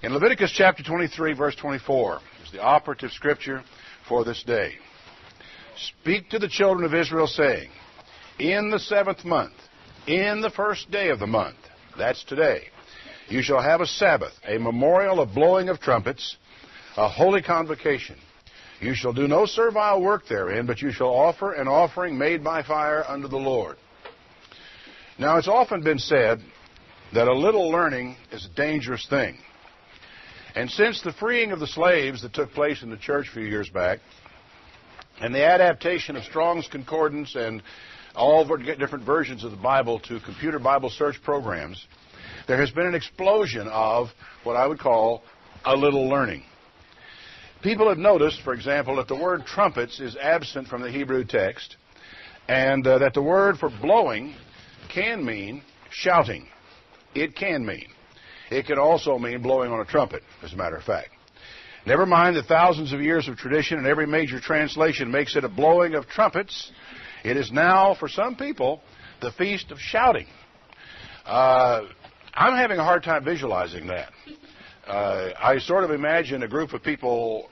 In Leviticus chapter 23, verse 24, is the operative scripture for this day. Speak to the children of Israel, saying, in the 7th month, in the 1st day of the month, that's today, you shall have a Sabbath, a memorial of blowing of trumpets, a holy convocation. You shall do no servile work therein, but you shall offer an offering made by fire unto the Lord. Now, it's often been said that a little learning is a dangerous thing. And since the freeing of the slaves that took place in the church a few years back, and the adaptation of Strong's Concordance and all different versions of the Bible to computer Bible search programs, there has been an explosion of what I would call a little learning. People have noticed, for example, that the word trumpets is absent from the Hebrew text, and that the word for blowing can mean shouting. It can mean. It can also mean blowing on a trumpet, as a matter of fact. Never mind that thousands of years of tradition and every major translation makes it a blowing of trumpets. It is now, for some people, the feast of shouting. I'm having a hard time visualizing that. I sort of imagine a group of people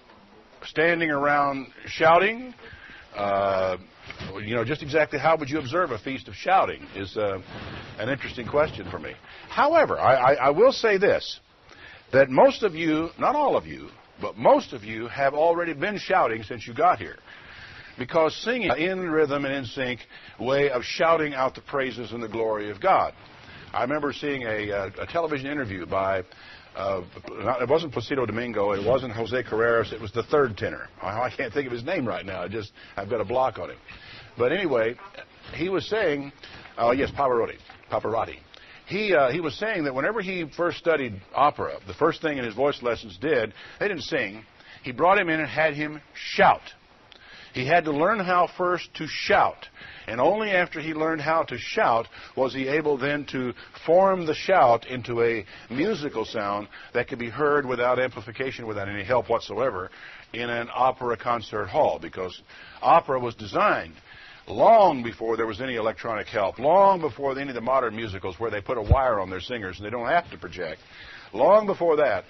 standing around shouting. Just exactly how would you observe a feast of shouting is an interesting question for me. However, I will say this, that most of you, not all of you, but most of you have already been shouting since you got here. Because singing in rhythm and in sync way of shouting out the praises and the glory of God. I remember seeing a television interview by, it wasn't Placido Domingo, it wasn't Jose Carreras, it was the third tenor. I can't think of his name right now, I've got a block on him. But anyway, he was saying, Pavarotti. He was saying that whenever he first studied opera, the first thing in his voice lessons they didn't sing. He brought him in and had him shout. He had to learn how first to shout. And only after he learned how to shout was he able then to form the shout into a musical sound that could be heard without amplification, without any help whatsoever, in an opera concert hall. Because opera was designed long before there was any electronic help, long before any of the modern musicals where they put a wire on their singers and they don't have to project. Long before that,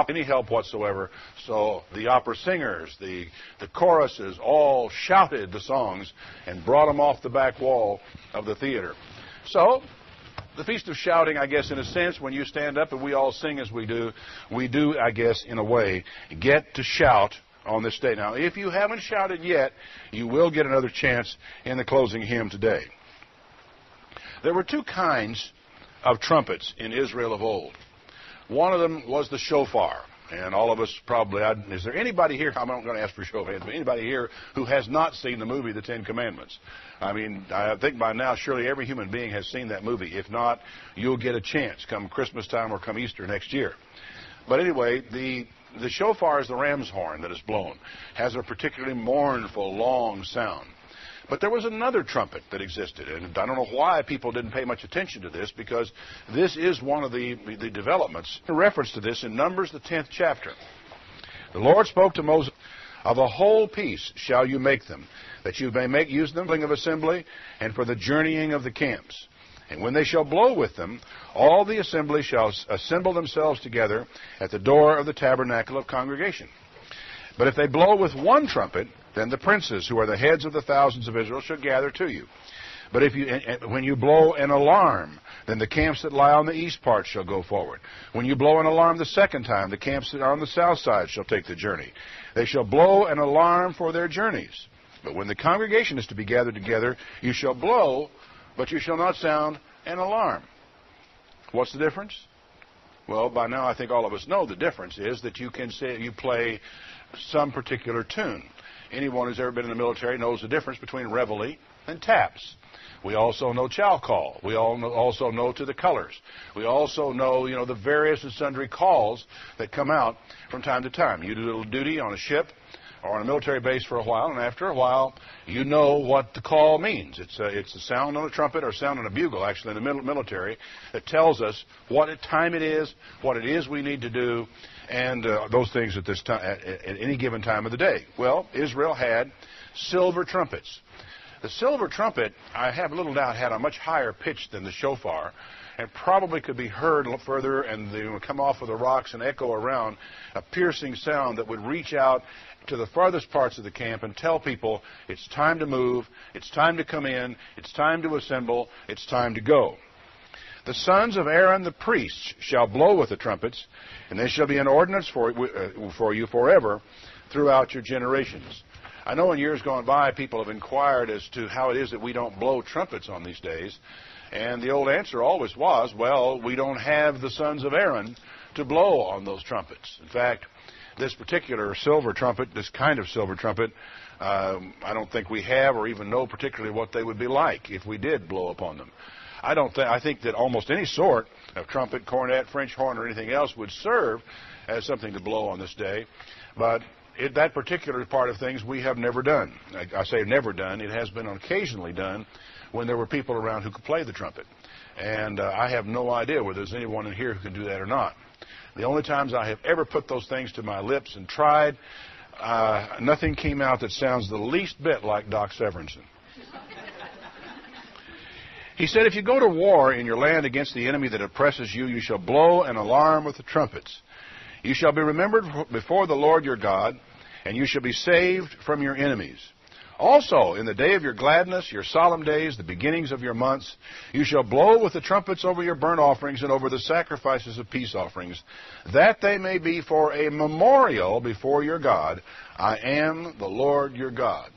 any help whatsoever. So the opera singers, the choruses all shouted the songs and brought them off the back wall of the theater. So the Feast of Shouting, I guess, in a sense, when you stand up and we all sing as we do, I guess, in a way, get to shout on this day. Now, if you haven't shouted yet, you will get another chance in the closing hymn today. There were two kinds of trumpets in Israel of old. One of them was the shofar. And all of us probably, is there anybody here, I'm not going to ask for show of hands, but anybody here who has not seen the movie The Ten Commandments? I mean, I think by now surely every human being has seen that movie. If not, you'll get a chance come Christmas time or come Easter next year. But anyway, the shofar is the ram's horn that is blown. Has a particularly mournful, long sound. But there was another trumpet that existed, and I don't know why people didn't pay much attention to this, because this is one of the developments. A reference to this in Numbers, the 10th chapter. The Lord spoke to Moses, of a whole piece shall you make them, that you may make use of them of assembly, and for the journeying of the camps. And when they shall blow with them, all the assembly shall assemble themselves together at the door of the tabernacle of congregation. But if they blow with one trumpet, then the princes, who are the heads of the thousands of Israel, shall gather to you. But when you blow an alarm, then the camps that lie on the east part shall go forward. When you blow an alarm the second time, the camps that are on the south side shall take the journey. They shall blow an alarm for their journeys. But when the congregation is to be gathered together, you shall blow, but you shall not sound an alarm. What's the difference? Well, by now I think all of us know the difference is that you can say you play some particular tune. Anyone who's ever been in the military knows the difference between reveille and taps. We also know chow call. We also know to the colors. We also know, the various and sundry calls that come out from time to time. You do a little duty on a ship or on a military base for a while, and after a while, you know what the call means. It's a sound on a trumpet or sound on a bugle, actually, in the military, that tells us what time it is, what it is we need to do, and those things at this time, at any given time of the day. Well, Israel had silver trumpets. The silver trumpet, I have little doubt, had a much higher pitch than the shofar, and probably could be heard a little further, and they would come off of the rocks and echo around, a piercing sound that would reach out to the farthest parts of the camp and tell people it's time to move, it's time to come in, it's time to assemble, it's time to go. The sons of Aaron the priests shall blow with the trumpets, and they shall be an ordinance for you forever throughout your generations. I know in years gone by people have inquired as to how it is that we don't blow trumpets on these days, and the old answer always was, well, we don't have the sons of Aaron to blow on those trumpets. In fact, this particular silver trumpet, this kind of silver trumpet, I don't think we have or even know particularly what they would be like if we did blow upon them. I think that almost any sort of trumpet, cornet, French horn, or anything else would serve as something to blow on this day. But that particular part of things we have never done. I say never done. It has been occasionally done when there were people around who could play the trumpet. And I have no idea whether there's anyone in here who can do that or not. The only times I have ever put those things to my lips and tried, nothing came out that sounds the least bit like Doc Severinsen. He said, if you go to war in your land against the enemy that oppresses you, you shall blow an alarm with the trumpets. You shall be remembered before the Lord your God, and you shall be saved from your enemies. Also, in the day of your gladness, your solemn days, the beginnings of your months, you shall blow with the trumpets over your burnt offerings and over the sacrifices of peace offerings, that they may be for a memorial before your God. I am the Lord your God.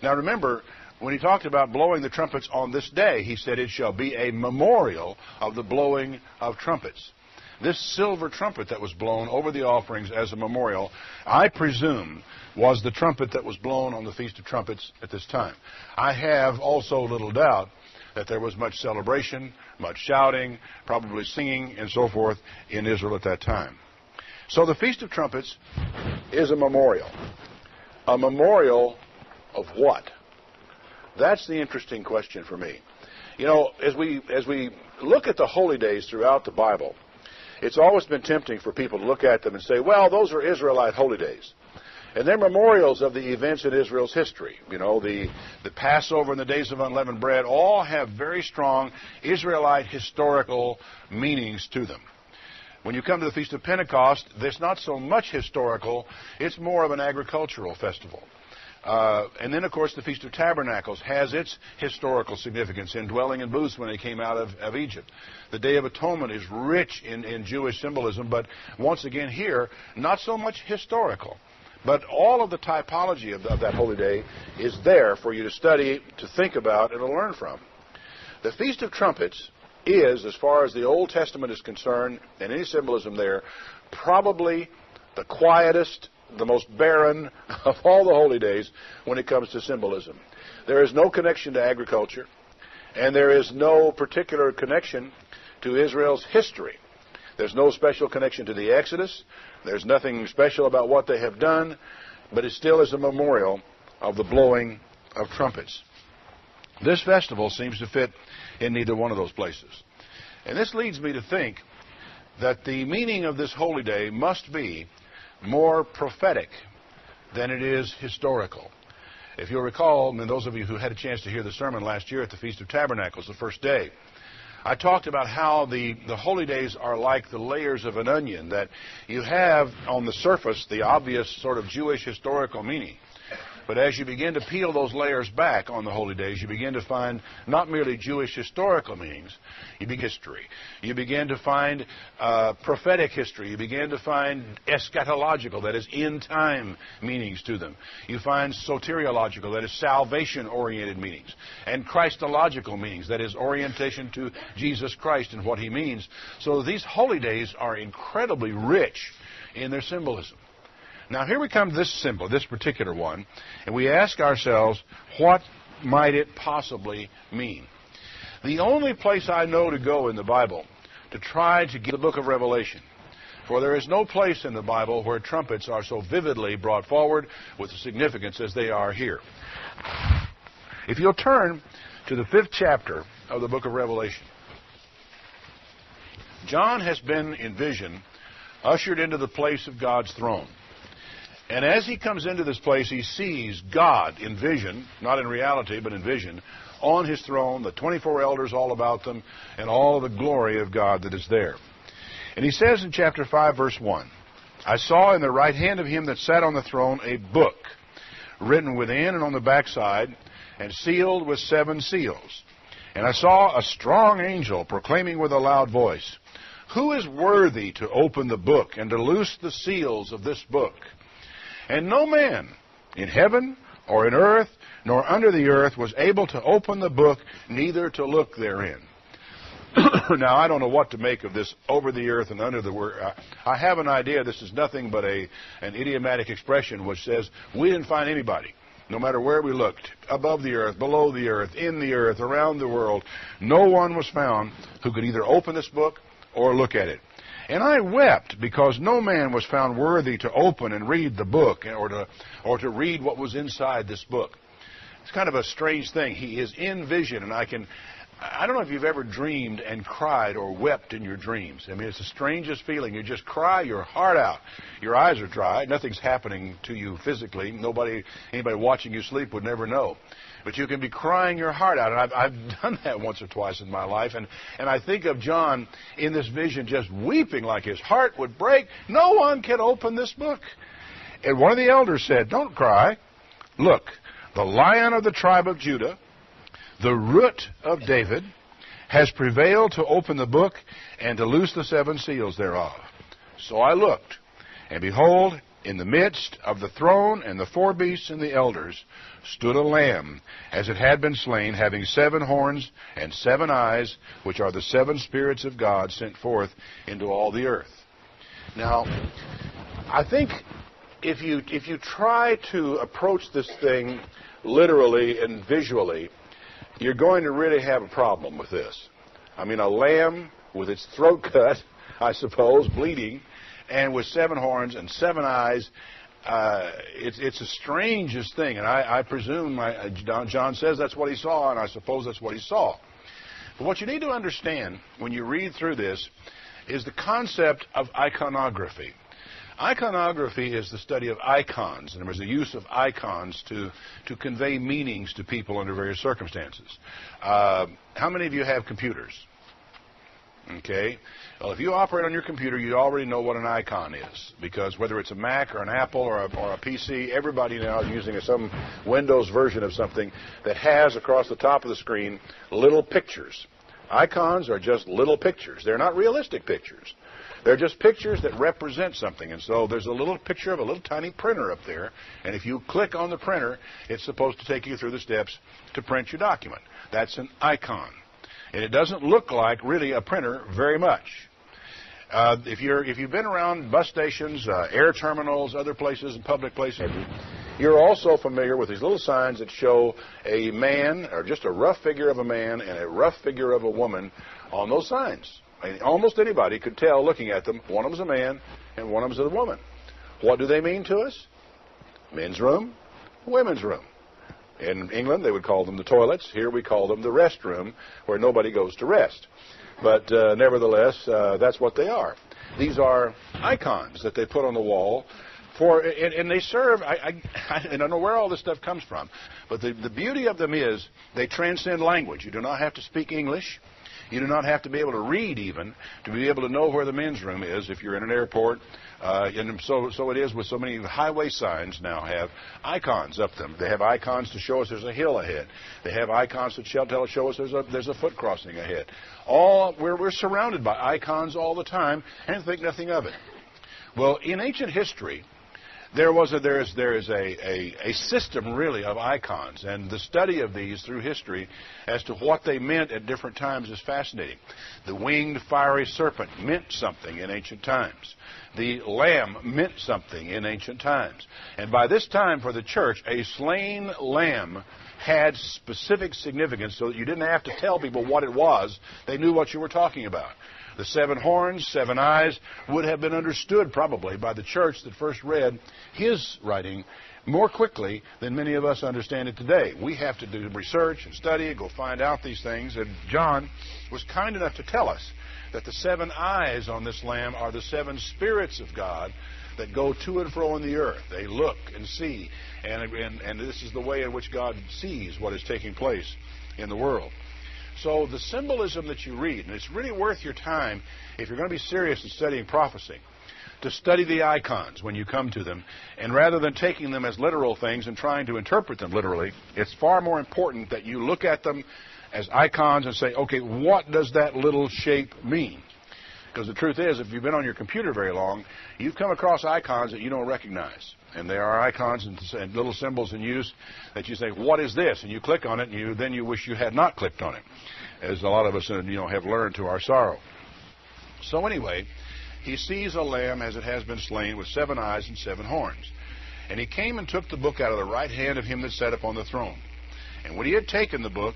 Now remember, when he talked about blowing the trumpets on this day, he said it shall be a memorial of the blowing of trumpets. This silver trumpet that was blown over the offerings as a memorial, I presume, was the trumpet that was blown on the Feast of Trumpets at this time. I have also little doubt that there was much celebration, much shouting, probably singing, and so forth in Israel at that time. So the Feast of Trumpets is a memorial. A memorial of what? That's the interesting question for me. You know, as we look at the holy days throughout the Bible, it's always been tempting for people to look at them and say, well, those are Israelite holy days. And they're memorials of the events in Israel's history. You know, the Passover and the days of unleavened bread all have very strong Israelite historical meanings to them. When you come to the Feast of Pentecost, there's not so much historical, it's more of an agricultural festival. And then, of course, the Feast of Tabernacles has its historical significance in dwelling in booths when they came out of Egypt. The Day of Atonement is rich in Jewish symbolism, but once again here, not so much historical. But all of the typology of that holy day is there for you to study, to think about, and to learn from. The Feast of Trumpets is, as far as the Old Testament is concerned, and any symbolism there, probably the quietest, the most barren of all the holy days when it comes to symbolism. There is no connection to agriculture, and there is no particular connection to Israel's history. There's no special connection to the Exodus. There's nothing special about what they have done, but it still is a memorial of the blowing of trumpets. This festival seems to fit in neither one of those places. And this leads me to think that the meaning of this holy day must be more prophetic than it is historical. If you'll recall, and those of you who had a chance to hear the sermon last year at the Feast of Tabernacles, the first day, I talked about how the holy days are like the layers of an onion, that you have on the surface the obvious sort of Jewish historical meaning. But as you begin to peel those layers back on the holy days, you begin to find not merely Jewish historical meanings, you begin history. You begin to find prophetic history. You begin to find eschatological, that is end-time meanings to them. You find soteriological, that is salvation-oriented meanings. And Christological meanings, that is orientation to Jesus Christ and what He means. So these holy days are incredibly rich in their symbolism. Now, here we come to this symbol, this particular one, and we ask ourselves, what might it possibly mean? The only place I know to go in the Bible to try to get the book of Revelation, for there is no place in the Bible where trumpets are so vividly brought forward with the significance as they are here. If you'll turn to the 5th chapter of the book of Revelation, John has been in vision ushered into the place of God's throne. And as he comes into this place, he sees God in vision, not in reality, but in vision, on his throne, the 24 elders all about them, and all of the glory of God that is there. And he says in chapter 5, verse 1, I saw in the right hand of him that sat on the throne a book, written within and on the backside, and sealed with 7 seals. And I saw a strong angel proclaiming with a loud voice, Who is worthy to open the book and to loose the seals of this book? And no man in heaven or in earth nor under the earth was able to open the book, neither to look therein. Now, I don't know what to make of this over the earth and under the earth. I have an idea this is nothing but an idiomatic expression which says we didn't find anybody, no matter where we looked, above the earth, below the earth, in the earth, around the world. No one was found who could either open this book or look at it. And I wept because no man was found worthy to open and read the book or to read what was inside this book. It's kind of a strange thing. He is in vision, and I don't know if you've ever dreamed and cried or wept in your dreams. I mean, it's the strangest feeling. You just cry your heart out. Your eyes are dry. Nothing's happening to you physically. Anybody watching you sleep would never know. But you can be crying your heart out. And I've done that once or twice in my life. And I think of John in this vision just weeping like his heart would break. No one can open this book. And one of the elders said, Don't cry. Look, the Lion of the tribe of Judah, the Root of David, has prevailed to open the book and to loose the 7 seals thereof. So I looked, and behold, in the midst of the throne and the 4 beasts and the elders stood a lamb, as it had been slain, having 7 horns and 7 eyes, which are the 7 spirits of God sent forth into all the earth. Now, I think if you try to approach this thing literally and visually, you're going to really have a problem with this. I mean, a lamb with its throat cut, I suppose, bleeding, and with 7 horns and 7 eyes, it's the strangest thing. And I presume, John says that's what he saw, and I suppose that's what he saw. But what you need to understand when you read through this is the concept of iconography. Iconography is the study of icons, and there's a use of icons to convey meanings to people under various circumstances. How many of you have computers? Okay. Well, if you operate on your computer, you already know what an icon is, because whether it's a Mac or an Apple or a PC, everybody now is using some Windows version of something that has across the top of the screen little pictures. Icons are just little pictures. They're not realistic pictures. They're just pictures that represent something. And so there's a little picture of a little tiny printer up there. And if you click on the printer, it's supposed to take you through the steps to print your document. That's an icon. And it doesn't look like really a printer very much. If you've been around bus stations, air terminals, other places, and public places, you're also familiar with these little signs that show a man, or just a rough figure of a man and a rough figure of a woman on those signs. Almost anybody could tell looking at them, one of them's a man and one of them's a woman. What do they mean to us? Men's room, women's room. In England, they would call them the toilets. Here we call them the restroom, where nobody goes to rest. But nevertheless, that's what they are. These are icons that they put on the wall, and they serve, I don't know where all this stuff comes from, but the beauty of them is they transcend language. You do not have to speak English. You do not have to be able to read even to be able to know where the men's room is if you're in an airport. And so it is with so many highway signs now have icons up them. They have icons to show us there's a hill ahead. They have icons to show us there's a foot crossing ahead. We're surrounded by icons all the time and think nothing of it. Well, in ancient history, there is a system really of icons, and the study of these through history as to what they meant at different times is fascinating. The winged fiery serpent meant something in ancient times. The lamb meant something in ancient times. And by this time for the church, a slain lamb had specific significance so that you didn't have to tell people what it was. They knew what you were talking about. The 7 horns, 7 eyes would have been understood probably by the church that first read his writing more quickly than many of us understand it today. We have to do research and study, go find out these things. And John was kind enough to tell us that the 7 eyes on this lamb are the 7 spirits of God that go to and fro in the earth. They look and see, and this is the way in which God sees what is taking place in the world. So the symbolism that you read, and it's really worth your time if you're going to be serious in studying prophecy, to study the icons when you come to them, and rather than taking them as literal things and trying to interpret them literally, it's far more important that you look at them as icons and say, okay, what does that little shape mean? Because the truth is, if you've been on your computer very long, you've come across icons that you don't recognize. And there are icons and little symbols in use that you say, what is this? And you click on it, and then you wish you had not clicked on it, as a lot of us have learned to our sorrow. So anyway, he sees a lamb as it has been slain with 7 eyes and 7 horns. And he came and took the book out of the right hand of him that sat upon the throne. And when he had taken the book,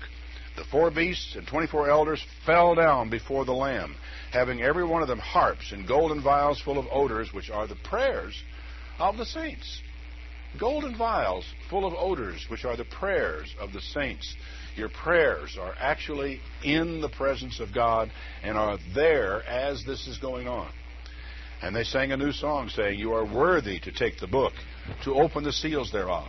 the 4 beasts and 24 elders fell down before the Lamb, having every one of them harps and golden vials full of odors, which are the prayers of the saints. Golden vials full of odors, which are the prayers of the saints. Your prayers are actually in the presence of God and are there as this is going on. And they sang a new song, saying, you are worthy to take the book, to open the seals thereof,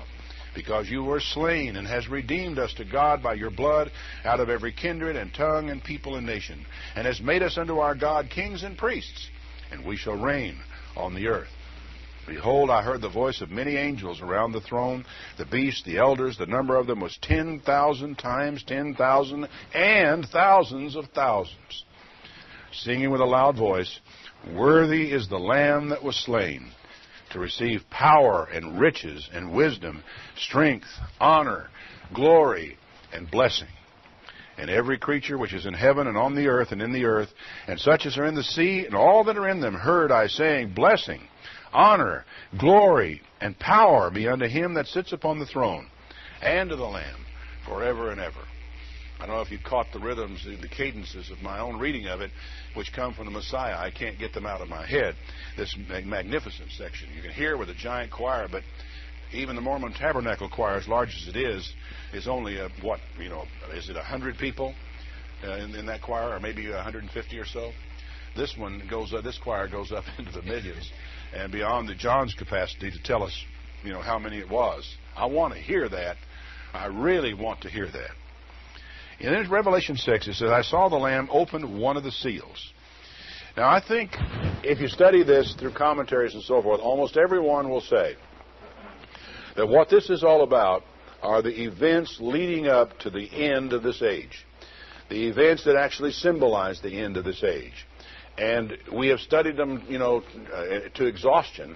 because you were slain and has redeemed us to God by your blood out of every kindred and tongue and people and nation, and has made us unto our God kings and priests, and we shall reign on the earth. Behold, I heard the voice of many angels around the throne, the beasts, the elders. The number of them was 10,000 times 10,000 and thousands of thousands, singing with a loud voice, worthy is the Lamb that was slain, to receive power and riches and wisdom, strength, honor, glory, and blessing. And every creature which is in heaven and on the earth and in the earth, and such as are in the sea, and all that are in them, heard I saying, blessing, honor, glory, and power be unto him that sits upon the throne, and to the Lamb, forever and ever. I don't know if you caught the rhythms, the cadences of my own reading of it, which come from the Messiah. I can't get them out of my head. This magnificent section. You can hear with a giant choir, but even the Mormon Tabernacle choir, as large as it is only is it 100 people in that choir, or maybe 150 or so? This choir goes up into the millions, and beyond the John's capacity to tell us, how many it was. I want to hear that. I really want to hear that. In Revelation 6, it says, I saw the Lamb open one of the seals. Now, I think if you study this through commentaries and so forth, almost everyone will say that what this is all about are the events leading up to the end of this age, the events that actually symbolize the end of this age. And we have studied them, to exhaustion,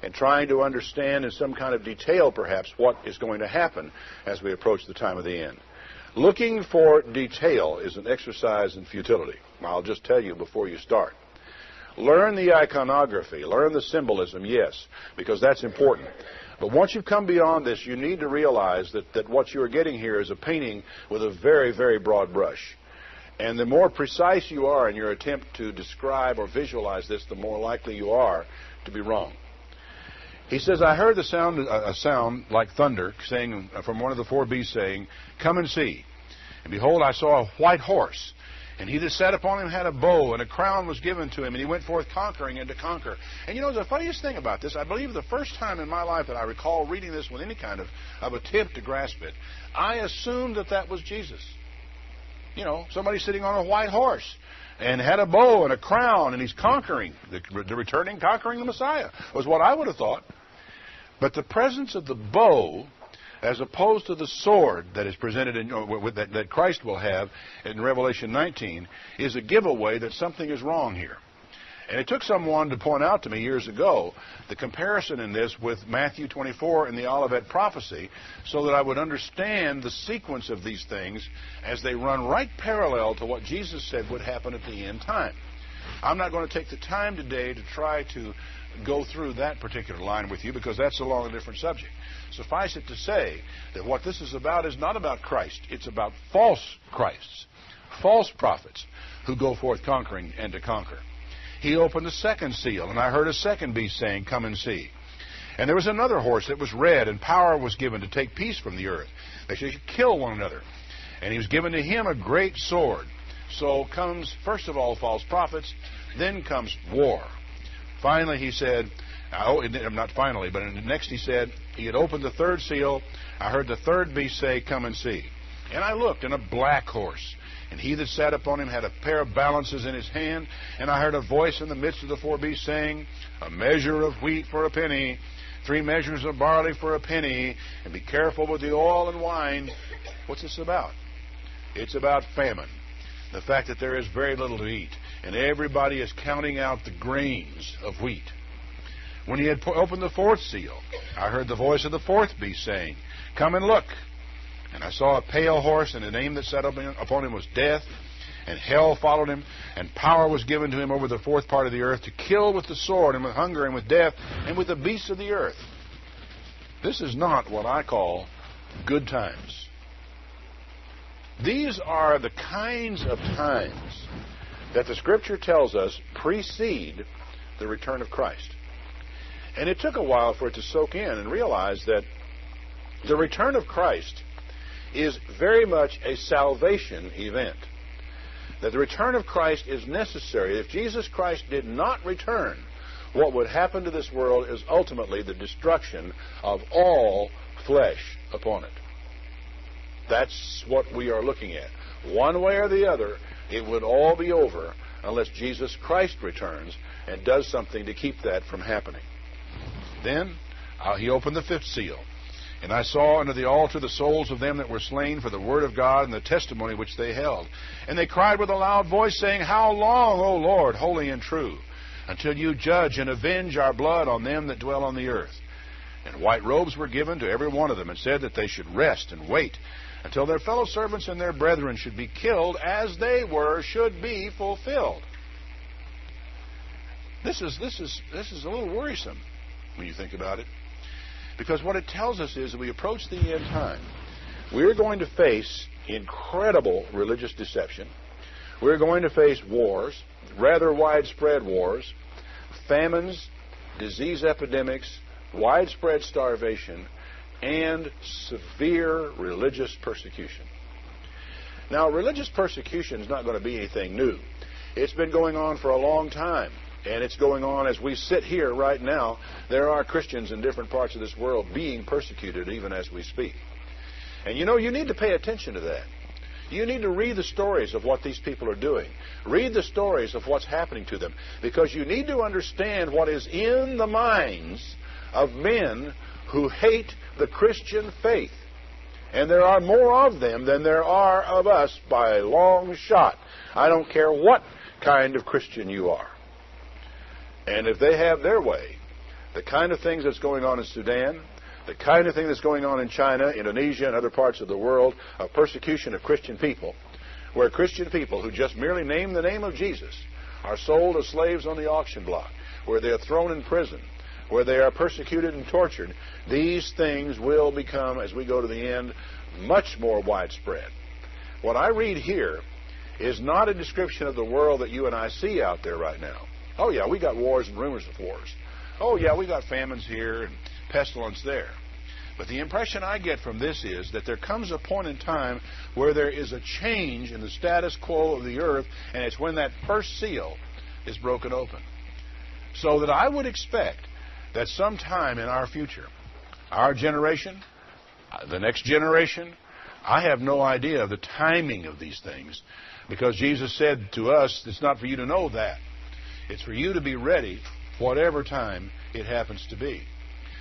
and trying to understand in some kind of detail, perhaps, what is going to happen as we approach the time of the end. Looking for detail is an exercise in futility. I'll just tell you before you start. Learn the iconography, learn the symbolism, yes, because that's important. But once you've come beyond this, you need to realize that what you're getting here is a painting with a very, very broad brush. And the more precise you are in your attempt to describe or visualize this, the more likely you are to be wrong. He says, I heard a sound like thunder, saying from one of the 4 beasts, saying, come and see. And behold, I saw a white horse, and he that sat upon him had a bow, and a crown was given to him, and he went forth conquering and to conquer. And the funniest thing about this, I believe the first time in my life that I recall reading this with any kind of attempt to grasp it, I assumed that was Jesus. Somebody sitting on a white horse, and had a bow and a crown, and he's conquering, conquering the Messiah, was what I would have thought. But the presence of the bow, as opposed to the sword that is presented that Christ will have in Revelation 19, is a giveaway that something is wrong here. And it took someone to point out to me years ago the comparison in this with Matthew 24 and the Olivet prophecy, so that I would understand the sequence of these things as they run right parallel to what Jesus said would happen at the end time. I'm not going to take the time today to try to go through that particular line with you, because that's a long and different subject. Suffice it to say that what this is about is not about Christ. It's about false Christs, false prophets who go forth conquering and to conquer. He opened the second seal, and I heard a second beast saying, come and see. And there was another horse that was red, and power was given to take peace from the earth. They should kill one another. And he was given to him a great sword. So comes, first of all, false prophets, then comes war. Finally, he said, Not finally, but next he said, he had opened the third seal. I heard the third beast say, "Come and see." And I looked, and a black horse. And he that sat upon him had a pair of balances in his hand. And I heard a voice in the midst of the four beasts saying, "A measure of wheat for a penny, 3 measures of barley for a penny, and be careful with the oil and wine." What's this about? It's about famine. The fact that there is very little to eat. And everybody is counting out the grains of wheat. When he had opened the fourth seal, I heard the voice of the fourth beast saying, "Come and look." And I saw a pale horse, and the name that sat upon him was Death, and hell followed him, and power was given to him over the fourth part of the earth to kill with the sword, and with hunger, and with death, and with the beasts of the earth. This is not what I call good times. These are the kinds of times that the Scripture tells us precede the return of Christ. And it took a while for it to soak in and realize that the return of Christ is very much a salvation event. That the return of Christ is necessary. If Jesus Christ did not return, what would happen to this world is ultimately the destruction of all flesh upon it. That's what we are looking at. One way or the other, it would all be over unless Jesus Christ returns and does something to keep that from happening. Then he opened the fifth seal, and I saw under the altar the souls of them that were slain for the word of God and the testimony which they held. And they cried with a loud voice, saying, "How long, O Lord, holy and true, until you judge and avenge our blood on them that dwell on the earth?" And white robes were given to every one of them, and said that they should rest and wait until their fellow servants and their brethren should be killed as they were, should be fulfilled. This is a little worrisome when you think about it. Because what it tells us is that we approach the end time, we're going to face incredible religious deception. We're going to face wars, rather widespread wars, famines, disease epidemics, widespread starvation, and severe religious persecution. Now, religious persecution is not going to be anything new. It's been going on for a long time. And it's going on as we sit here right now. There are Christians in different parts of this world being persecuted even as we speak. And you know, you need to pay attention to that. You need to read the stories of what these people are doing. Read the stories of what's happening to them. Because you need to understand what is in the minds of men who hate the Christian faith. And there are more of them than there are of us by a long shot. I don't care what kind of Christian you are. And if they have their way, the kind of things that's going on in Sudan, the kind of thing that's going on in China, Indonesia, and other parts of the world, of persecution of Christian people, where Christian people who just merely name the name of Jesus are sold as slaves on the auction block, where they are thrown in prison, where they are persecuted and tortured, these things will become, as we go to the end, much more widespread. What I read here is not a description of the world that you and I see out there right now. Oh, yeah, we got wars and rumors of wars. Oh, yeah, we got famines here and pestilence there. But the impression I get from this is that there comes a point in time where there is a change in the status quo of the earth, and it's when that first seal is broken open. So that I would expect that sometime in our future, our generation, the next generation, I have no idea of the timing of these things, because Jesus said to us, it's not for you to know that. It's for you to be ready whatever time it happens to be.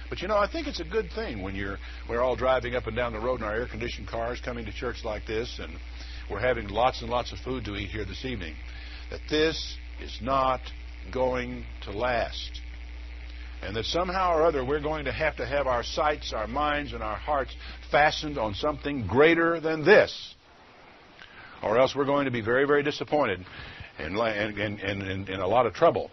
But you know, I think it's a good thing when we're all driving up and down the road in our air-conditioned cars coming to church like this, and we're having lots and lots of food to eat here this evening, that this is not going to last. And that somehow or other we're going to have our sights, our minds, and our hearts fastened on something greater than this. Or else we're going to be very, very disappointed and in a lot of trouble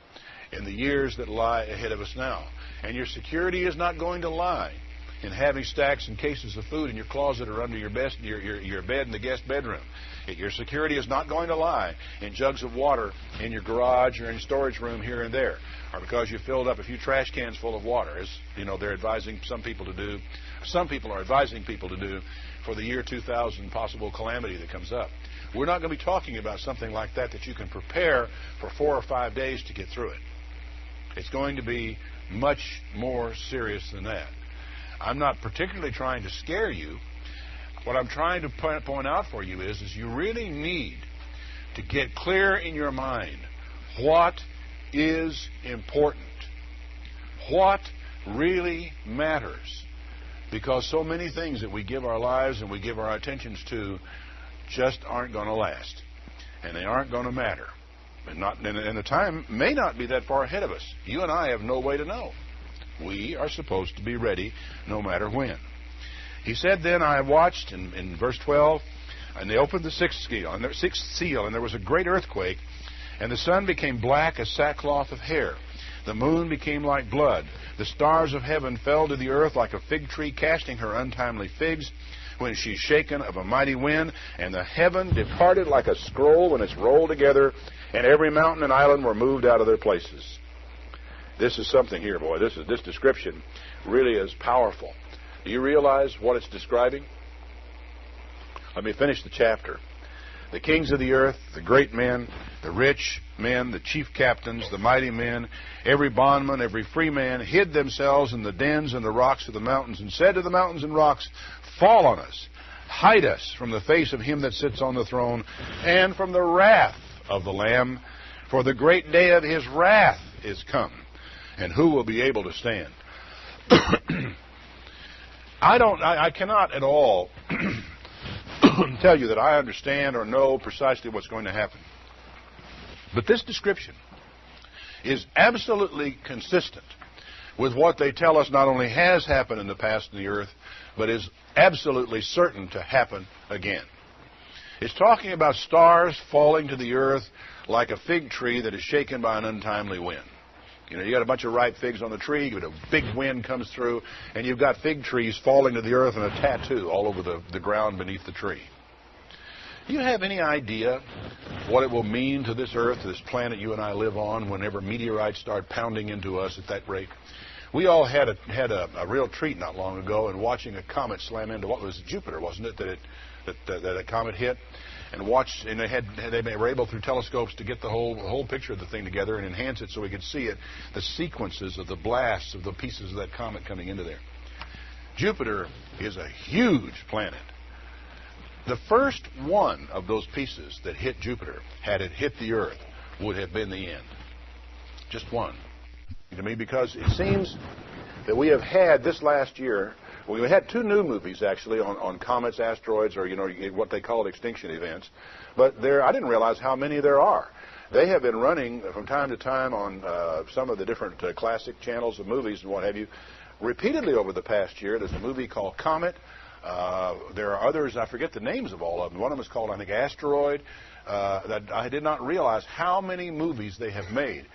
in the years that lie ahead of us now. And your security is not going to lie in having stacks and cases of food in your closet or under your bed in the guest bedroom. Your security is not going to lie in jugs of water in your garage or in your storage room here and there, or because you filled up a few trash cans full of water, as you know they're advising some people to do. Some people are advising people to do for the year 2000 possible calamity that comes up. We're not going to be talking about something like that you can prepare for 4 or 5 days to get through it. It's going to be much more serious than that. I'm not particularly trying to scare you. What I'm trying to point out for you is you really need to get clear in your mind what is important, what really matters, because so many things that we give our lives and we give our attentions to just aren't going to last, and they aren't going to matter. And the time may not be that far ahead of us. You and I have no way to know. We are supposed to be ready no matter when. He said, then I watched, in verse 12, and they opened the sixth seal, and there was a great earthquake, and the sun became black as sackcloth of hair. The moon became like blood. The stars of heaven fell to the earth like a fig tree casting her untimely figs when she's shaken of a mighty wind, and the heaven departed like a scroll when it's rolled together, and every mountain and island were moved out of their places. This is something here, boy. This description really is powerful. Do you realize what it's describing? Let me finish the chapter. The kings of the earth, the great men, the rich men, the chief captains, the mighty men, every bondman, every free man, hid themselves in the dens and the rocks of the mountains, and said to the mountains and rocks, fall on us, hide us from the face of him that sits on the throne, and from the wrath of the Lamb, for the great day of his wrath is come, and who will be able to stand? I cannot at all tell you that I understand or know precisely what's going to happen. But this description is absolutely consistent with what they tell us not only has happened in the past in the earth, but is absolutely certain to happen again. It's talking about stars falling to the earth like a fig tree that is shaken by an untimely wind. You know, you got a bunch of ripe figs on the tree, a big wind comes through, and you've got fig trees falling to the earth and a tattoo all over the ground beneath the tree. Do you have any idea what it will mean to this earth, to this planet you and I live on, whenever meteorites start pounding into us at that rate? We all had a real treat not long ago in watching a comet slam into, what was Jupiter, wasn't it, that a comet hit? And watched, and they were able through telescopes to get the whole picture of the thing together and enhance it so we could see it, the sequences of the blasts of the pieces of that comet coming into there. Jupiter is a huge planet. The first one of those pieces that hit Jupiter, had it hit the Earth, would have been the end. Just one. To me, because it seems that we have had this last year, we had two new movies actually on comets, asteroids, or what they call extinction events. But I didn't realize how many there are. They have been running from time to time on some of the different classic channels of movies and what have you, repeatedly over the past year. There's a movie called Comet. There are others, I forget the names of all of them. One of them is called, I think, Asteroid. That I did not realize how many movies they have made.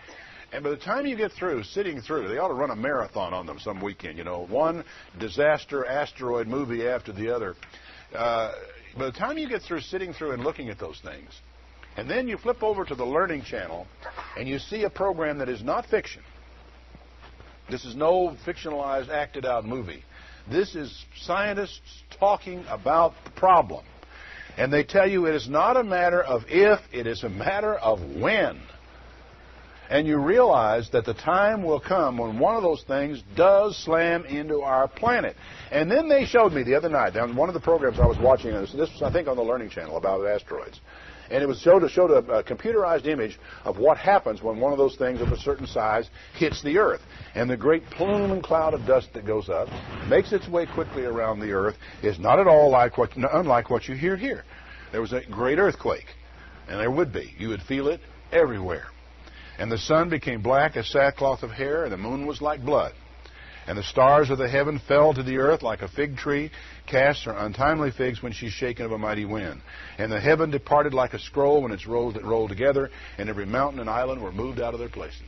And by the time you get through, sitting through, they ought to run a marathon on them some weekend, one disaster asteroid movie after the other. By the time you get through sitting through and looking at those things, and then you flip over to the Learning Channel, and you see a program that is not fiction. This is no fictionalized, acted-out movie. This is scientists talking about the problem. And they tell you it is not a matter of if, it is a matter of when. And you realize that the time will come when one of those things does slam into our planet. And then they showed me the other night, on one of the programs I was watching, this was, I think, on the Learning Channel about asteroids. And it was showed a computerized image of what happens when one of those things of a certain size hits the Earth. And the great plume and cloud of dust that goes up, makes its way quickly around the Earth, is not at all unlike what you hear here. There was a great earthquake, and there would be. You would feel it everywhere. And the sun became black as sackcloth of hair, and the moon was like blood. And the stars of the heaven fell to the earth like a fig tree casts her untimely figs when she's shaken of a mighty wind. And the heaven departed like a scroll when it's rolled together, and every mountain and island were moved out of their places.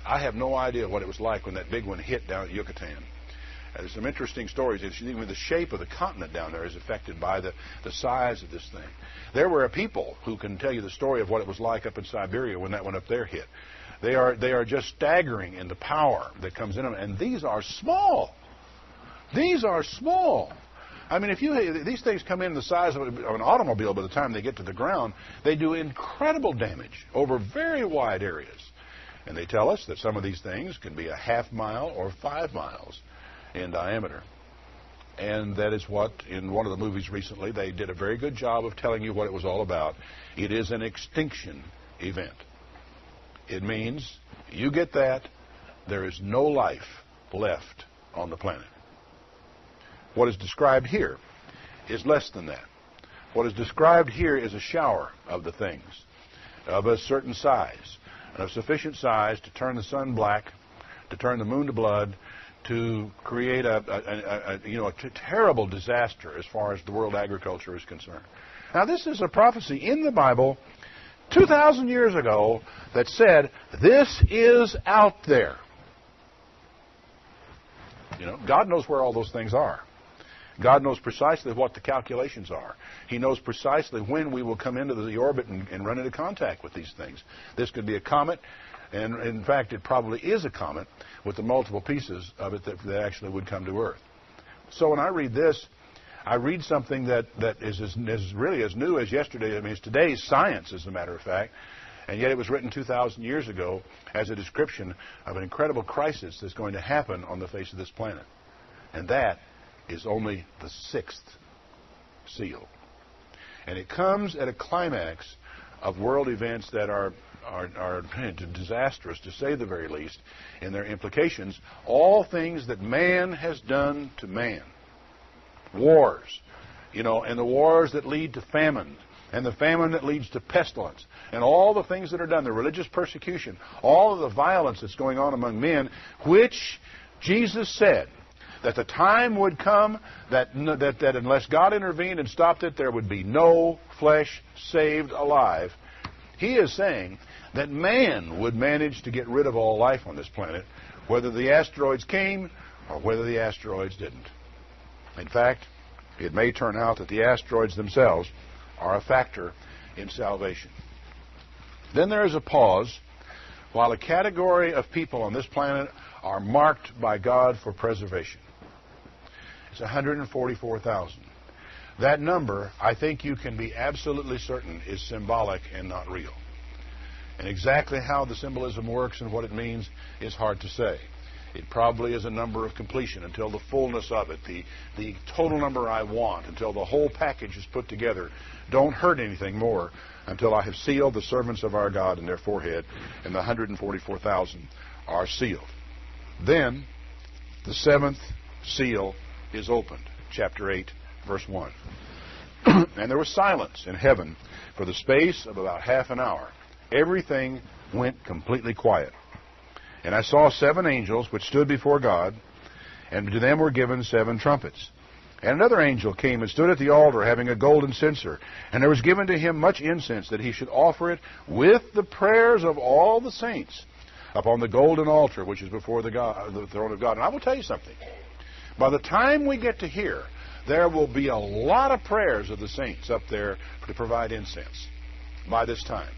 I have no idea what it was like when that big one hit down at Yucatan. There's some interesting stories. Even the shape of the continent down there is affected by the size of this thing. There were people who can tell you the story of what it was like up in Siberia when that one up there hit. They are just staggering in the power that comes in them. And these are small. These are small. I mean, these things come in the size of an automobile by the time they get to the ground, they do incredible damage over very wide areas. And they tell us that some of these things can be a half mile or 5 miles in diameter. And that is what, in one of the movies recently, they did a very good job of telling you what it was all about. It is an extinction event. It means, you get that, there is no life left on the planet. What is described here is less than that. What is described here is a shower of the things of a certain size, and of sufficient size to turn the sun black, to turn the moon to blood, to create a terrible disaster as far as the world agriculture is concerned. Now, this is a prophecy in the Bible 2,000 years ago that said, this is out there. God knows where all those things are. God knows precisely what the calculations are. He knows precisely when we will come into the orbit and run into contact with these things. This could be a comet, and in fact it probably is a comet with the multiple pieces of it that actually would come to Earth. So when I read this, I read something that is really as new as yesterday. I mean, it's today's science, as a matter of fact, and yet it was written 2,000 years ago as a description of an incredible crisis that's going to happen on the face of this planet. And that is only the 6th seal. And it comes at a climax of world events that are disastrous, to say the very least, in their implications. All things that man has done to man. Wars, and the wars that lead to famine, and the famine that leads to pestilence, and all the things that are done, the religious persecution, all of the violence that's going on among men, which Jesus said that the time would come that unless God intervened and stopped it, there would be no flesh saved alive. He is saying that man would manage to get rid of all life on this planet, whether the asteroids came or whether the asteroids didn't. In fact, it may turn out that the asteroids themselves are a factor in salvation. Then there is a pause while a category of people on this planet are marked by God for preservation. It's 144,000. That number, I think you can be absolutely certain, is symbolic and not real. And exactly how the symbolism works and what it means is hard to say. It probably is a number of completion until the fullness of it, the total number I want, until the whole package is put together. Don't hurt anything more until I have sealed the servants of our God in their forehead, and the 144,000 are sealed. Then the 7th seal is opened, chapter 8, verse 1. And there was silence in heaven for the space of about half an hour. Everything went completely quiet. And I saw 7 angels which stood before God, and to them were given 7 trumpets. And another angel came and stood at the altar, having a golden censer. And there was given to him much incense, that he should offer it with the prayers of all the saints upon the golden altar which is before the throne of God. And I will tell you something. By the time we get to here, there will be a lot of prayers of the saints up there to provide incense by this time.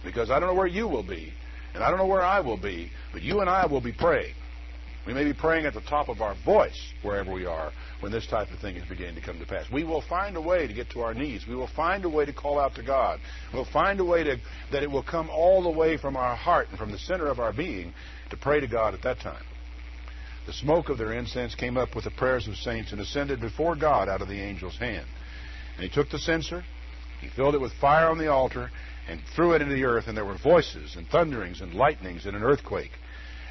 Because I don't know where you will be, and I don't know where I will be, but you and I will be praying. We may be praying at the top of our voice wherever we are when this type of thing is beginning to come to pass. We will find a way to get to our knees. We will find a way to call out to God. We'll find a way that it will come all the way from our heart and from the center of our being to pray to God at that time. The smoke of their incense came up with the prayers of saints and ascended before God out of the angel's hand. And he took the censer, he filled it with fire on the altar, and threw it into the earth, and there were voices and thunderings and lightnings and an earthquake.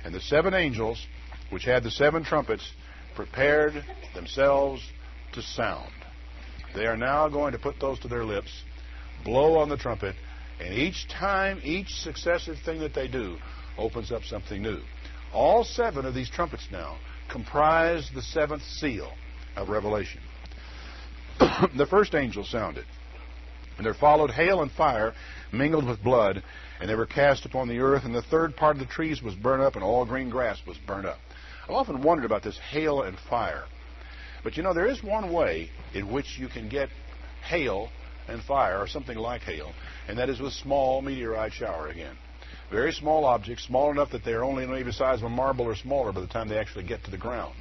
And the 7 angels, which had the 7 trumpets, prepared themselves to sound. They are now going to put those to their lips, blow on the trumpet, and each time, each successive thing that they do opens up something new. All 7 of these trumpets now comprise the 7th seal of Revelation. The first angel sounded, and there followed hail and fire mingled with blood, and they were cast upon the earth, and the 3rd part of the trees was burned up, and all green grass was burned up. I've often wondered about this hail and fire. But there is one way in which you can get hail and fire, or something like hail, and that is with small meteorite shower again. Very small objects, small enough that they're only maybe the size of a marble or smaller by the time they actually get to the ground.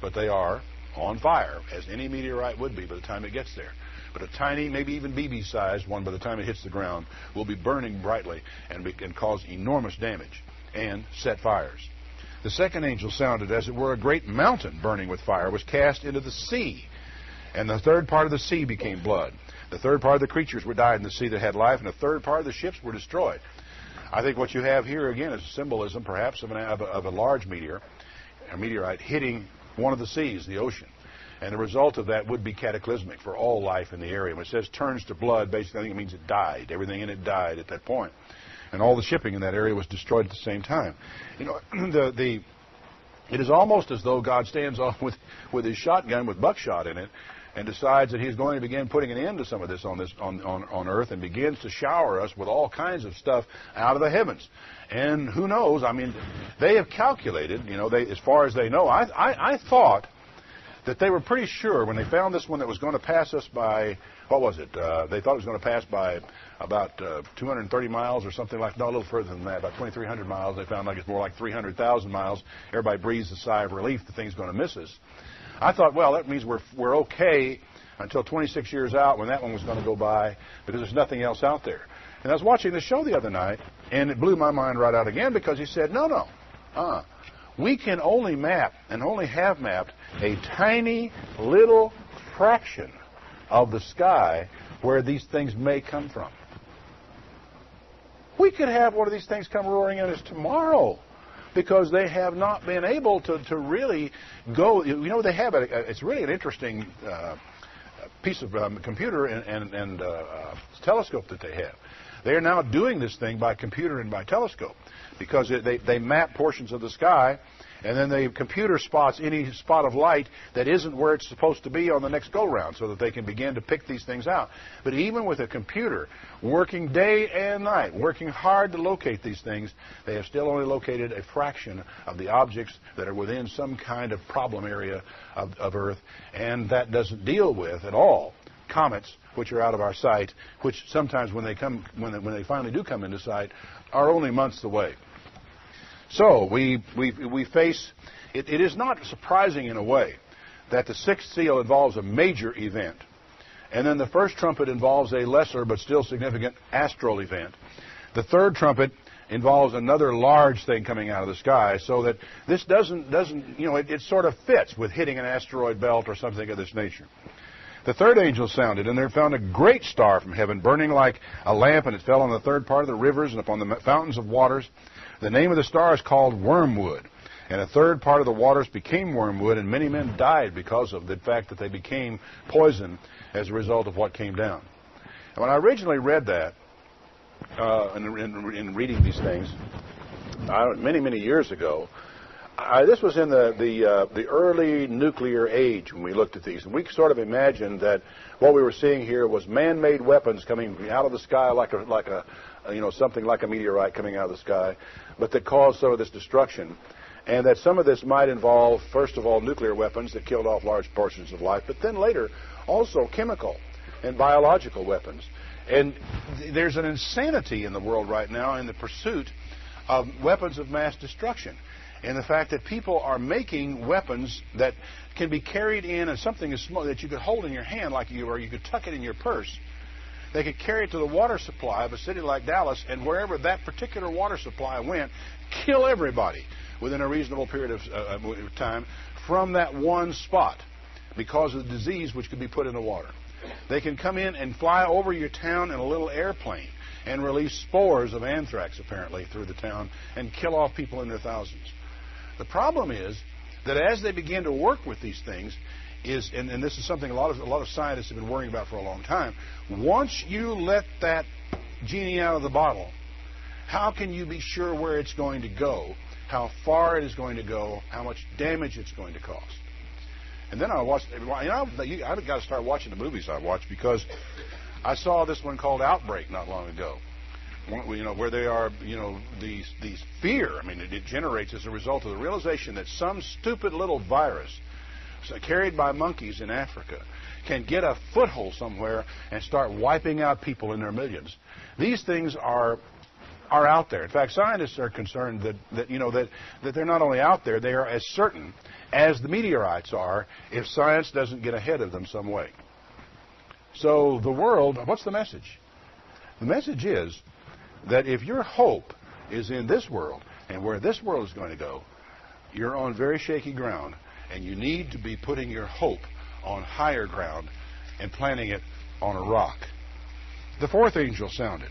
But they are on fire, as any meteorite would be by the time it gets there. But a tiny, maybe even BB-sized one, by the time it hits the ground, will be burning brightly and cause enormous damage. and set fires. The second angel sounded, as it were, a great mountain burning with fire was cast into the sea. And the third part of the sea became blood. The third part of the creatures were died in the sea that had life, and the third part of the ships were destroyed. I think what you have here, again, is symbolism, perhaps, of a large meteorite hitting one of the seas, the ocean. And the result of that would be cataclysmic for all life in the area. When it says turns to blood, basically I think it means it died. Everything in it died at that point. And all the shipping in that area was destroyed at the same time. You know, it is almost as though God stands off with his shotgun with buckshot in it and decides that he's going to begin putting an end to some of this on earth, and begins to shower us with all kinds of stuff out of the heavens. And who knows? I mean, they have calculated, you know, as far as they know. I thought that they were pretty sure when they found this one that was going to pass us by, what was it? They thought it was going to pass by about 230 miles or something like, no, a little further than that, about 2,300 miles. They found like it's more like 300,000 miles. Everybody breathes a sigh of relief the thing's going to miss us. I thought, well, that means we're okay until 26 years out when that one was going to go by, because there's nothing else out there. And I was watching the show the other night, and it blew my mind right out again, because he said, no. We can only map and only have mapped a tiny little fraction of the sky where these things may come from. We could have one of these things come roaring at us tomorrow, because they have not been able to really go. You know, they have it's really an interesting piece of computer and telescope that they have. They are now doing this thing by computer and by telescope, because they map portions of the sky, and then the computer spots any spot of light that isn't where it's supposed to be on the next go-round, so that they can begin to pick these things out. But even with a computer working day and night, working hard to locate these things, they have still only located a fraction of the objects that are within some kind of problem area of Earth, and that doesn't deal with at all comets, which are out of our sight, which sometimes when they finally do come into sight, are only months away. So we face it. It is not surprising in a way that the sixth seal involves a major event, and then the first trumpet involves a lesser but still significant astral event. The third trumpet involves another large thing coming out of the sky, so that this doesn't it sort of fits with hitting an asteroid belt or something of this nature. The third angel sounded, and there found a great star from heaven, burning like a lamp, and it fell on the third part of the rivers and upon the fountains of waters. The name of the star is called Wormwood. And a third part of the waters became wormwood, and many men died because of the fact that they became poison as a result of what came down. And when I originally read that, in reading these things, many years ago, this was in the early nuclear age when we looked at these, and we sort of imagined that what we were seeing here was man-made weapons coming out of the sky like something like a meteorite coming out of the sky, but that caused some of this destruction, and that some of this might involve, first of all, nuclear weapons that killed off large portions of life, but then later also chemical and biological weapons. And there's an insanity in the world right now in the pursuit of weapons of mass destruction. And the fact that people are making weapons that can be carried in as something as small that you could hold in your hand, or you could tuck it in your purse. They could carry it to the water supply of a city like Dallas, and wherever that particular water supply went, kill everybody within a reasonable period of time from that one spot because of the disease which could be put in the water. They can come in and fly over your town in a little airplane and release spores of anthrax, apparently, through the town and kill off people in their thousands. The problem is that as they begin to work with these things, and this is something a lot of scientists have been worrying about for a long time, once you let that genie out of the bottle, how can you be sure where it's going to go, how far it is going to go, how much damage it's going to cause? And then I watched, I've got to start watching the movies I watch, because I saw this one called Outbreak not long ago. Where they are, these fear. I mean, it generates as a result of the realization that some stupid little virus carried by monkeys in Africa can get a foothold somewhere and start wiping out people in their millions. These things are out there. In fact, scientists are concerned that they're not only out there, they are as certain as the meteorites are if science doesn't get ahead of them some way. So the world, what's the message? The message is that if your hope is in this world, And where this world is going to go, you're on very shaky ground, and you need to be putting your hope on higher ground and planting it on a rock. The fourth angel sounded.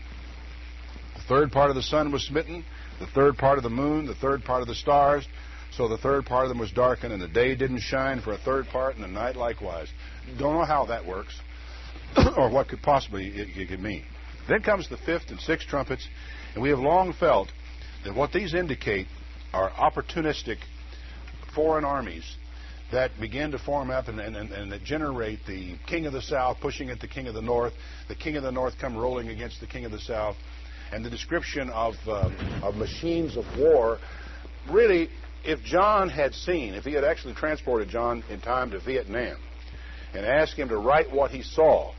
The third part of the sun was smitten, the third part of the moon, the third part of the stars. So the third part of them was darkened, and the day didn't shine for a third part, and the night likewise. Don't know how that works, or what could possibly it could mean. Then comes the fifth and sixth trumpets, and we have long felt that what these indicate are opportunistic foreign armies that begin to form up and that generate the king of the south pushing at the king of the north. The king of the north come rolling against the king of the south. And the description of machines of war, really, if John had seen, if he had actually transported John in time to Vietnam and asked him to write what he saw,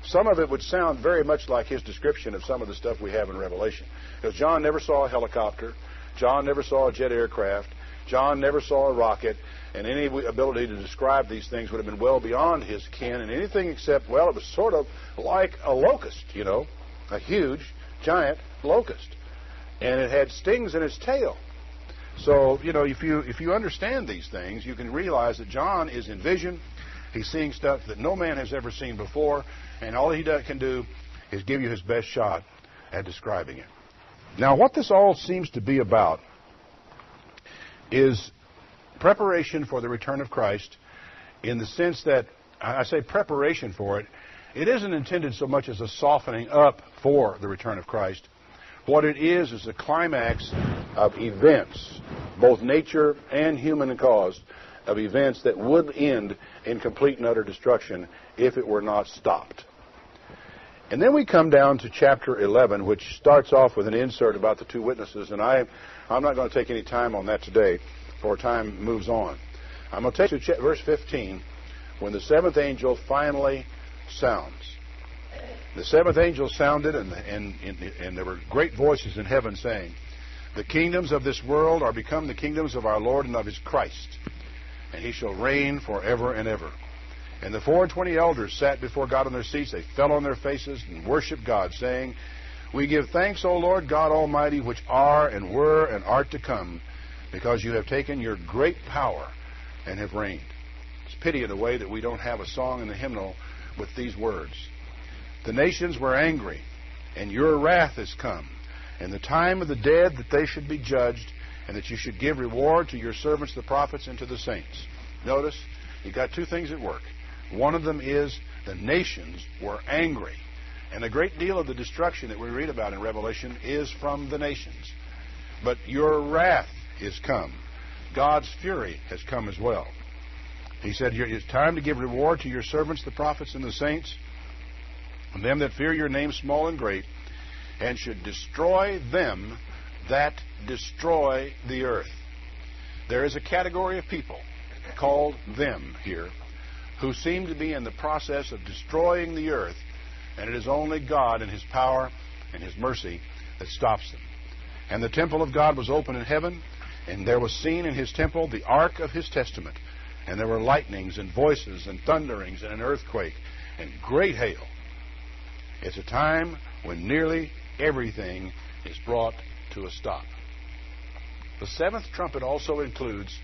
some of it would sound very much like his description of some of the stuff we have in Revelation. Because John never saw a helicopter. John never saw a jet aircraft. John never saw a rocket. And any ability to describe these things would have been well beyond his ken. And anything except, well, it was sort of like a locust, you know, a huge, giant locust. And it had stings in its tail. So, you know, if you understand these things, you can realize that John is in vision. He's seeing stuff that no man has ever seen before. And all he can do is give you his best shot at describing it. Now, what this all seems to be about is preparation for the return of Christ, in the sense that, I say preparation for it, it isn't intended so much as a softening up for the return of Christ. What it is a climax of events, both nature and human caused, of events that would end in complete and utter destruction if it were not stopped. And then we come down to chapter 11, which starts off with an insert about the two witnesses, and I'm not going to take any time on that today, for time moves on. I'm going to take you to verse 15, when the seventh angel finally sounds. The seventh angel sounded, and there were great voices in heaven saying, "The kingdoms of this world are become the kingdoms of our Lord and of his Christ, and he shall reign forever and ever." And the 24 elders sat before God on their seats. They fell on their faces and worshiped God, saying, "We give thanks, O Lord God Almighty, which are and were and art to come, because you have taken your great power and have reigned." It's a pity in a way that we don't have a song in the hymnal with these words. "The nations were angry, and your wrath is come, and the time of the dead that they should be judged, and that you should give reward to your servants the prophets and to the saints." Notice, you've got two things at work. One of them is the nations were angry. And a great deal of the destruction that we read about in Revelation is from the nations. But your wrath is come. God's fury has come as well. He said, "It's time to give reward to your servants, the prophets and the saints, and them that fear your name, small and great, and should destroy them that destroy the earth." There is a category of people called them here who seem to be in the process of destroying the earth, and it is only God and his power and his mercy that stops them. "And the temple of God was open in heaven, and there was seen in his temple the ark of his testament, and there were lightnings and voices and thunderings and an earthquake and great hail." It's a time when nearly everything is brought to a stop. The seventh trumpet also includes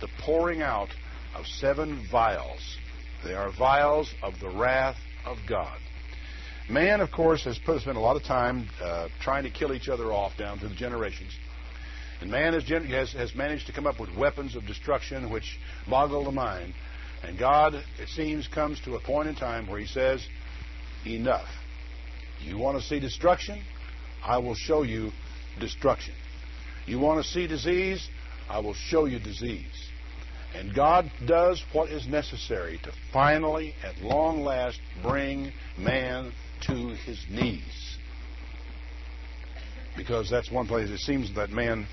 the pouring out of 7 vials. They are vials of the wrath of God. Man, of course, has spent a lot of time trying to kill each other off down through the generations. And man has managed to come up with weapons of destruction which boggle the mind. And God, it seems, comes to a point in time where he says, enough. You want to see destruction? I will show you destruction. You want to see disease? I will show you disease. And God does what is necessary to finally, at long last, bring man to his knees. Because that's one place it seems that man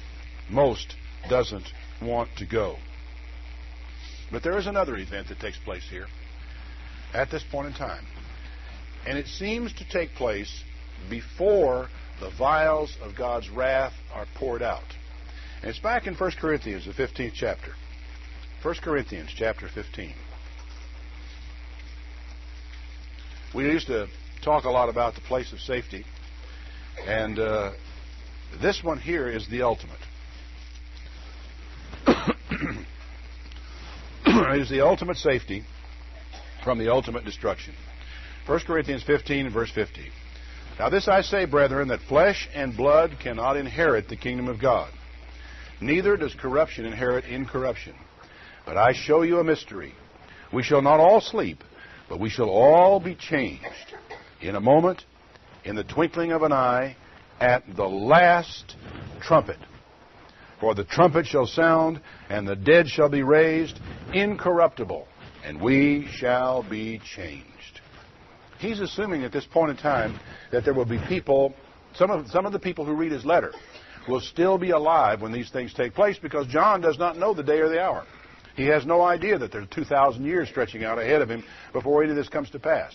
most doesn't want to go. But there is another event that takes place here at this point in time. And it seems to take place before the vials of God's wrath are poured out. And it's back in 1 Corinthians, the 15th chapter. 1 Corinthians chapter 15. We used to talk a lot about the place of safety. And this one here is the ultimate. It is the ultimate safety from the ultimate destruction. 1 Corinthians 15 and verse 50. Now this I say, brethren, that flesh and blood cannot inherit the kingdom of God. Neither does corruption inherit incorruption. But I show you a mystery. We shall not all sleep, but we shall all be changed in a moment, in the twinkling of an eye, at the last trumpet. For the trumpet shall sound, and the dead shall be raised incorruptible, and we shall be changed. He's assuming at this point in time that there will be people, some of the people who read his letter will still be alive when these things take place, because John does not know the day or the hour. He has no idea that there's 2,000 years stretching out ahead of him before any of this comes to pass.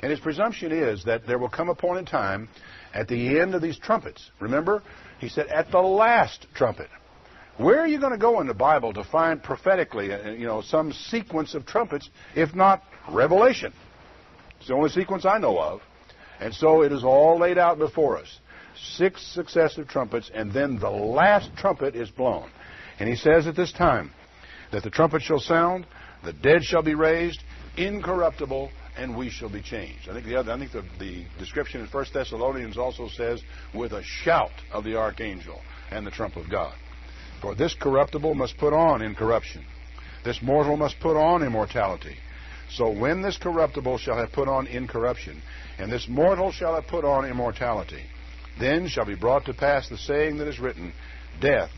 And his presumption is that there will come a point in time at the end of these trumpets. Remember, he said, at the last trumpet. Where are you going to go in the Bible to find prophetically, some sequence of trumpets, if not Revelation? It's the only sequence I know of. And so it is all laid out before us. 6 successive trumpets, and then the last trumpet is blown. And he says at this time that the trumpet shall sound, the dead shall be raised, incorruptible, and we shall be changed. I think the description in 1 Thessalonians also says, with a shout of the archangel and the trump of God. For this corruptible must put on incorruption. This mortal must put on immortality. So when this corruptible shall have put on incorruption, and this mortal shall have put on immortality, then shall be brought to pass the saying that is written, death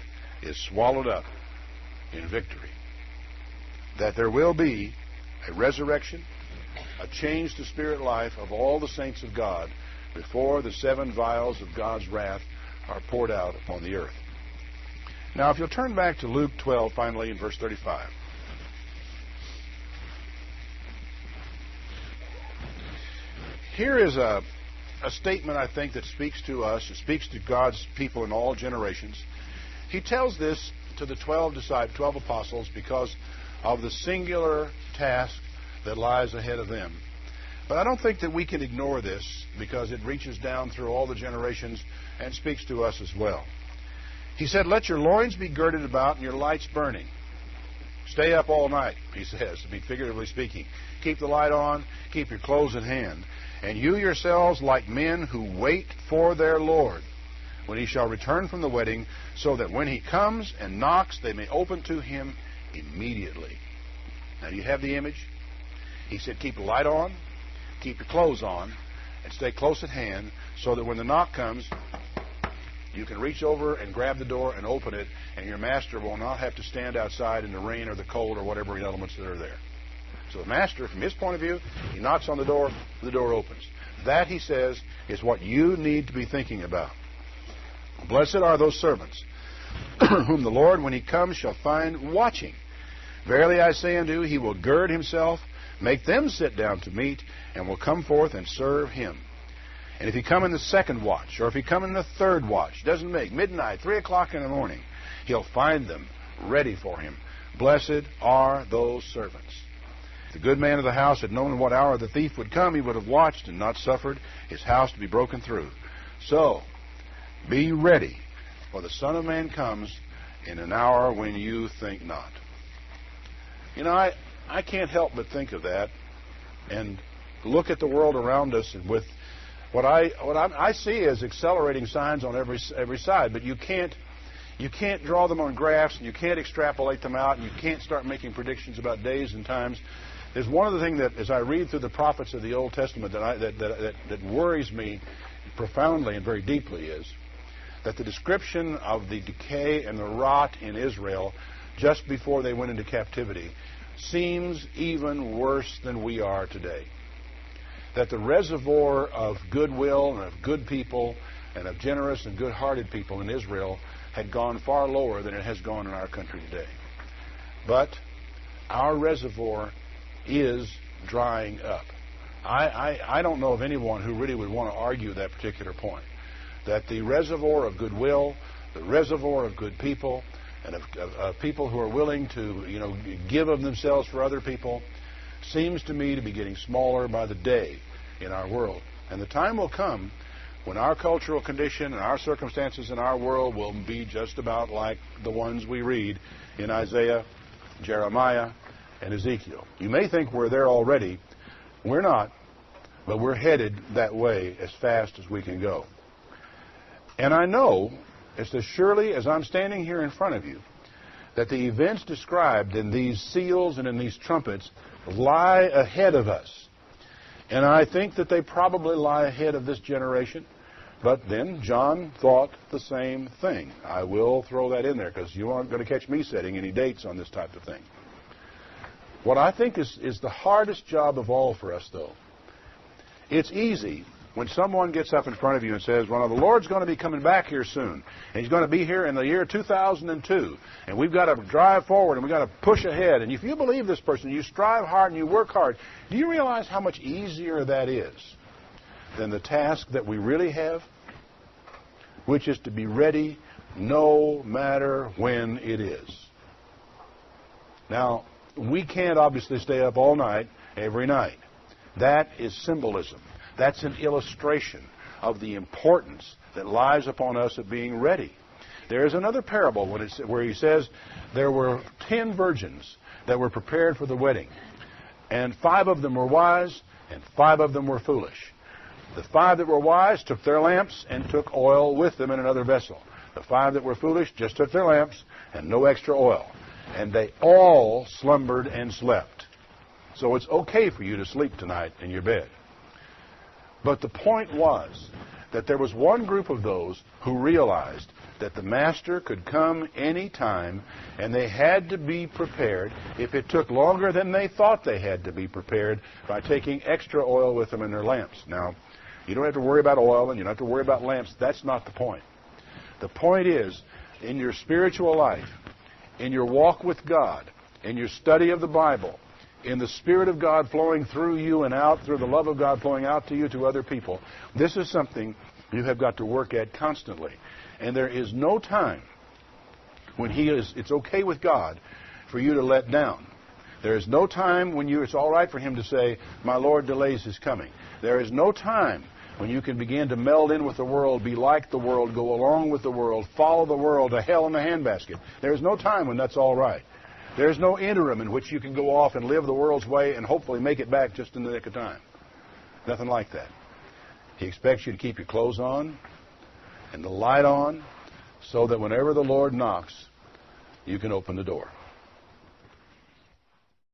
is swallowed up in victory. That there will be a resurrection, a change to spirit life of all the saints of God before the 7 vials of God's wrath are poured out upon the earth. Now, if you'll turn back to Luke 12, finally, in verse 35. Here is a statement, I think, that speaks to us. It speaks to God's people in all generations. He tells this to the 12 apostles because of the singular task that lies ahead of them. But I don't think that we can ignore this, because it reaches down through all the generations and speaks to us as well. He said, let your loins be girded about and your lights burning. Stay up all night, he says, to be figuratively speaking. Keep the light on, keep your clothes at hand. And you yourselves like men who wait for their Lord, when he shall return from the wedding, so that when he comes and knocks, they may open to him immediately. Now, do you have the image? He said, keep the light on, keep your clothes on, and stay close at hand, so that when the knock comes, you can reach over and grab the door and open it, and your master will not have to stand outside in the rain or the cold or whatever elements that are there. So the master, from his point of view, he knocks on the door opens. That, he says, is what you need to be thinking about. Blessed are those servants whom the Lord, when he comes, shall find watching. Verily I say unto you, he will gird himself, make them sit down to meat, and will come forth and serve him. And if he come in the 2nd watch, or if he come in the 3rd watch, doesn't make, midnight, 3 o'clock in the morning, he'll find them ready for him. Blessed are those servants. If the good man of the house had known in what hour the thief would come, he would have watched and not suffered his house to be broken through. So, be ready, for the Son of Man comes in an hour when you think not. I can't help but think of that and look at the world around us, and with what I see as accelerating signs on every side, but you can't draw them on graphs, and you can't extrapolate them out, and you can't start making predictions about days and times. There's one of the things that, as I read through the prophets of the Old Testament, that worries me profoundly and very deeply, is that the description of the decay and the rot in Israel just before they went into captivity seems even worse than we are today. That the reservoir of goodwill and of good people and of generous and good-hearted people in Israel had gone far lower than it has gone in our country today. But our reservoir is drying up. I don't know of anyone who really would want to argue that particular point, that the reservoir of goodwill, the reservoir of good people, and of people who are willing to give of themselves for other people, seems to me to be getting smaller by the day in our world. And the time will come when our cultural condition and our circumstances in our world will be just about like the ones we read in Isaiah, Jeremiah, and Ezekiel. You may think we're there already. We're not, but we're headed that way as fast as we can go. And I know, as surely as I'm standing here in front of you, that the events described in these seals and in these trumpets lie ahead of us. And I think that they probably lie ahead of this generation. But then John thought the same thing. I will throw that in there because you aren't going to catch me setting any dates on this type of thing. What I think is the hardest job of all for us, though, it's easy when someone gets up in front of you and says, well, the Lord's going to be coming back here soon, and He's going to be here in the year 2002, and we've got to drive forward, and we've got to push ahead. And if you believe this person, you strive hard and you work hard, do you realize how much easier that is than the task that we really have, which is to be ready no matter when it is? Now, we can't obviously stay up all night, every night. That is symbolism. That's an illustration of the importance that lies upon us of being ready. There is another parable where he says there were 10 virgins that were prepared for the wedding, and 5 of them were wise, and 5 of them were foolish. The 5 that were wise took their lamps and took oil with them in another vessel. The 5 that were foolish just took their lamps and no extra oil. And they all slumbered and slept. So it's okay for you to sleep tonight in your bed. But the point was that there was one group of those who realized that the Master could come any time, and they had to be prepared if it took longer than they thought they had to be prepared by taking extra oil with them in their lamps. Now, you don't have to worry about oil and you don't have to worry about lamps. That's not the point. The point is, in your spiritual life, in your walk with God, in your study of the Bible, in the Spirit of God flowing through you and out, through the love of God flowing out to you to other people, this is something you have got to work at constantly. And there is no time when it's okay with God for you to let down. There is no time when it's all right for Him to say, my Lord delays His coming. There is no time when you can begin to meld in with the world, be like the world, go along with the world, follow the world to hell in the handbasket. There is no time when that's all right. There's no interim in which you can go off and live the world's way and hopefully make it back just in the nick of time. Nothing like that. He expects you to keep your clothes on and the light on so that whenever the Lord knocks, you can open the door.